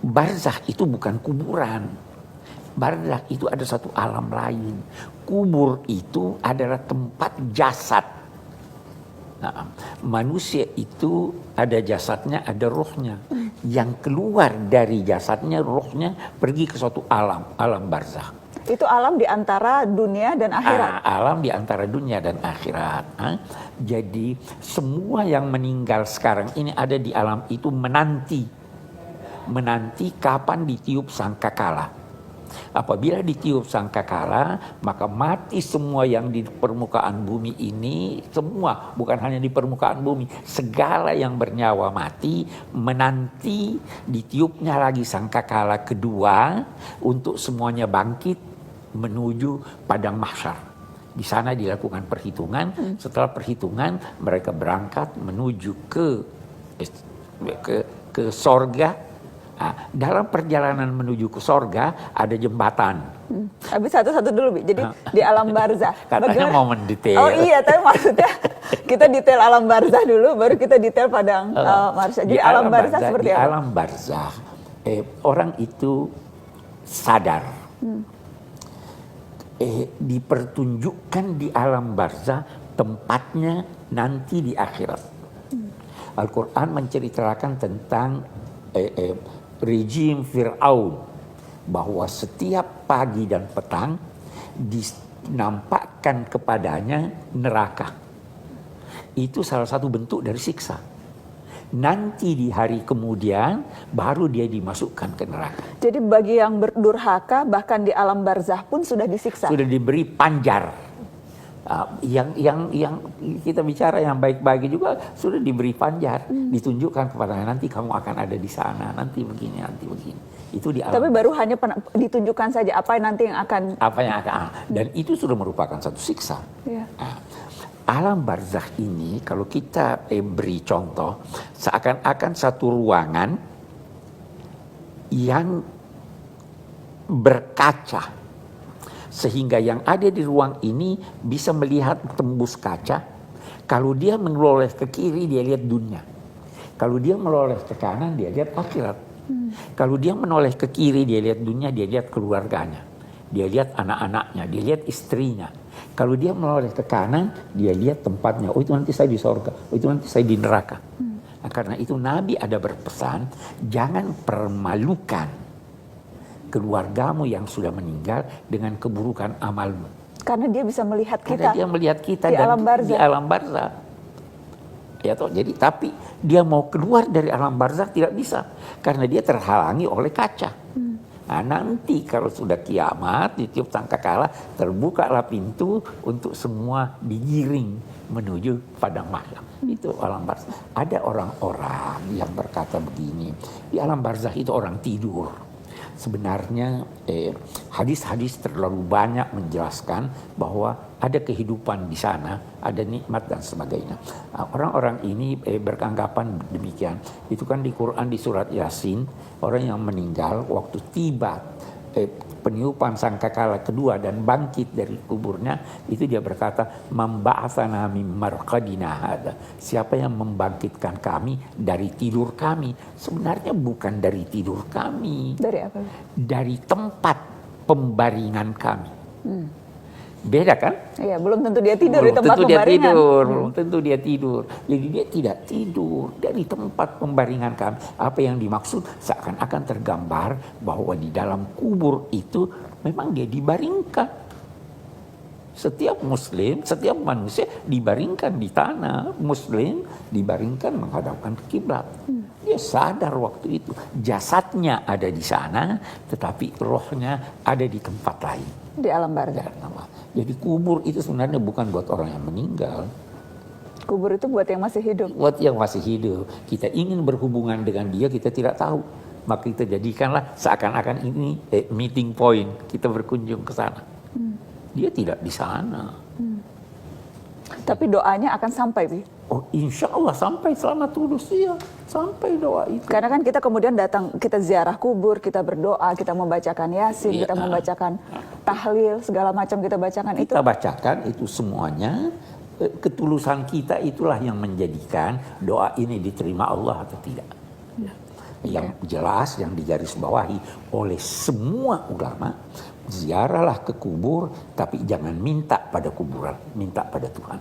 Barzakh itu bukan kuburan. Barzakh itu ada satu alam lain. Kubur itu adalah tempat jasad. Nah, manusia itu ada jasadnya, ada rohnya. Yang keluar dari jasadnya, rohnya pergi ke suatu alam barzakh. Itu alam di antara dunia dan akhirat. Alam di antara dunia dan akhirat. Jadi semua yang meninggal sekarang ini ada di alam itu menanti kapan ditiup sangkakala. Apabila ditiup sangkakala, maka mati semua yang di permukaan bumi ini, semua, bukan hanya di permukaan bumi, segala yang bernyawa mati menanti ditiupnya lagi sangkakala kedua untuk semuanya bangkit menuju padang mahsyar. Di sana dilakukan perhitungan. Setelah perhitungan mereka berangkat menuju ke sorga. Nah, dalam perjalanan menuju ke sorga ada jembatan. Habis satu-satu dulu, Bi. Jadi di alam barzakh. Katanya mau mendetail. Oh iya, tapi maksudnya kita detail alam barzakh dulu, baru kita detail padang mahsyar. Jadi alam barzakh seperti apa? Di alam barzakh, orang itu sadar. Dipertunjukkan di alam barzakh tempatnya nanti di akhirat. Al-Quran menceritakan tentang rejim Fir'aun, bahwa setiap pagi dan petang dinampakkan kepadanya neraka. Itu salah satu bentuk dari siksa. Nanti di hari kemudian baru dia dimasukkan ke neraka. Jadi bagi yang berdurhaka bahkan di alam barzakh pun sudah disiksa. Sudah diberi panjar. Yang kita bicara yang baik-baik juga sudah diberi panjar, ditunjukkan kepada nanti kamu akan ada di sana, nanti begini, nanti begini. Itu di alam. Tapi baru hanya ditunjukkan saja apa nanti yang akan. Dan itu sudah merupakan satu siksa. Ya. Alam barzakh ini kalau kita beri contoh, seakan-akan satu ruangan yang berkaca. Sehingga yang ada di ruang ini bisa melihat tembus kaca. Kalau dia menoleh ke kiri, dia lihat dunia. Kalau dia menoleh ke kanan, dia lihat akhirat. Kalau dia menoleh ke kiri, dia lihat dunia, dia lihat keluarganya. Dia lihat anak-anaknya, dia lihat istrinya. Kalau dia menoleh ke kanan, dia lihat tempatnya. Oh, itu nanti saya di surga. Oh, itu nanti saya di neraka. Nah, karena itu Nabi ada berpesan, jangan permalukan keluargamu yang sudah meninggal dengan keburukan amalmu. Karena dia bisa melihat kita. Karena dia melihat kita di alam barzakh. Di alam barzakh. Ya toh, jadi tapi dia mau keluar dari alam barzakh tidak bisa karena dia terhalangi oleh kaca. Nah, nanti kalau sudah kiamat ditiup sangkakala, terbukalah pintu untuk semua digiring menuju padang mahsyar. Itu alam barzakh. Ada orang-orang yang berkata begini, di alam barzakh itu orang tidur. Sebenarnya hadis-hadis terlalu banyak menjelaskan bahwa ada kehidupan di sana, ada nikmat dan sebagainya. Orang-orang ini beranggapan demikian. Itu kan di Quran di surat Yasin, orang yang meninggal waktu tiba peniupan sangkakala kedua dan bangkit dari kuburnya, itu dia berkata, "Mamba'atsana mim marqadina hadza." Siapa yang membangkitkan kami dari tidur kami? Sebenarnya bukan dari tidur kami. Dari apa? Dari tempat pembaringan kami. Beda kan? Iya, belum tentu dia tidur di tempat tentu pembaringan. Belum tentu dia tidur. Jadi dia tidak tidur dari tempat pembaringan kami. Apa yang dimaksud seakan-akan tergambar bahwa di dalam kubur itu memang dia dibaringkan. Setiap muslim, setiap manusia dibaringkan di tanah. Muslim dibaringkan menghadapkan kiblat. Dia sadar waktu itu jasadnya ada di sana, tetapi rohnya ada di tempat lain. Di alam barzakh. Jadi kubur itu sebenarnya bukan buat orang yang meninggal. Kubur itu buat yang masih hidup. Buat yang masih hidup. Kita ingin berhubungan dengan dia, kita tidak tahu. Maka kita jadikanlah seakan-akan ini meeting point. Kita berkunjung ke sana. Dia tidak di sana. Tapi doanya akan sampai, Bi. Oh, insya Allah sampai selamat tulus ya, sampai doa itu. Karena kan kita kemudian datang, kita ziarah kubur, kita berdoa, kita membacakan Yasin, kita membacakan tahlil, segala macam kita bacakan itu. Kita bacakan itu semuanya, ketulusan kita itulah yang menjadikan doa ini diterima Allah atau tidak. Yang jelas, yang digarisbawahi oleh semua ulama, ziarahlah ke kubur, tapi jangan minta pada kuburan, minta pada Tuhan.